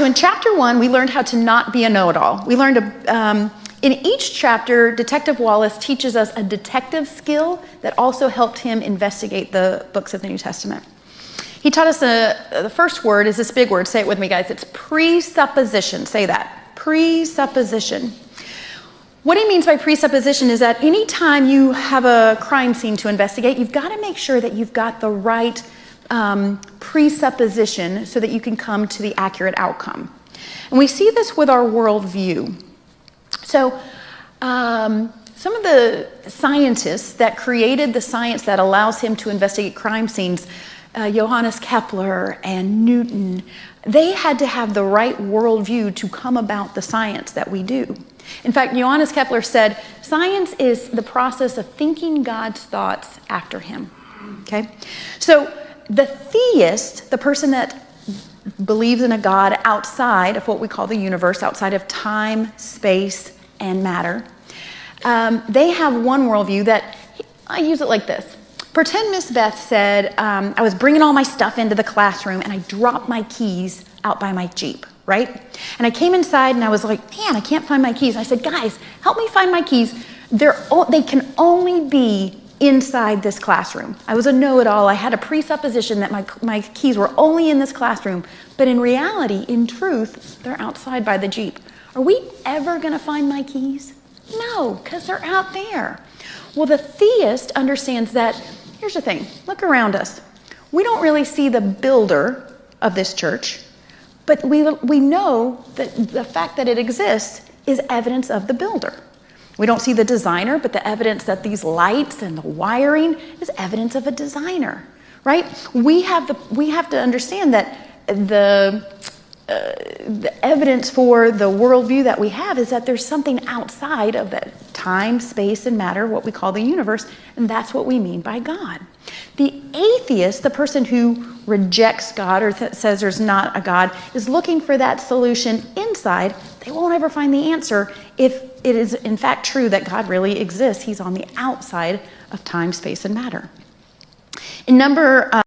So in chapter 1, we learned how to not be a know-it-all. We learned in each chapter, Detective Wallace teaches us a detective skill that also helped him investigate the books of the New Testament. He taught us the first word is this big word. Say it with me, guys. It's presupposition. Say that. Presupposition. What he means by presupposition is that anytime you have a crime scene to investigate, you've got to make sure that you've got the right presupposition so that you can come to the accurate outcome. And we see this with our worldview. So some of the scientists that created the science that allows him to investigate crime scenes, Johannes Kepler and Newton, they had to have the right worldview to come about the science that we do. In fact, Johannes Kepler said, science is the process of thinking God's thoughts after him. Okay? So the theist, the person that believes in a God outside of what we call the universe, outside of time, space, and matter, they have one worldview that, I use it like this. Pretend Miss Beth said, I was bringing all my stuff into the classroom and I dropped my keys out by my Jeep, right? And I came inside and I was like, man, I can't find my keys. I said, guys, help me find my keys. They can only be inside this classroom. I was a know-it-all. I had a presupposition that my keys were only in this classroom. But in reality, in truth, they're outside by the Jeep. Are we ever going to find my keys? No, because they're out there. Well, the theist understands that, here's the thing, look around us. We don't really see the builder of this church, but we know that the fact that it exists is evidence of the builder. We don't see the designer, but the evidence that these lights and the wiring is evidence of a designer, right? We have to understand that the evidence for the worldview that we have is that there's something outside of that time, space, and matter, what we call the universe, and that's what we mean by God. The atheist, the person who rejects God or says there's not a God, is looking for that solution inside. They won't ever find the answer if it is in fact true that God really exists. He's on the outside of time, space, and matter. In number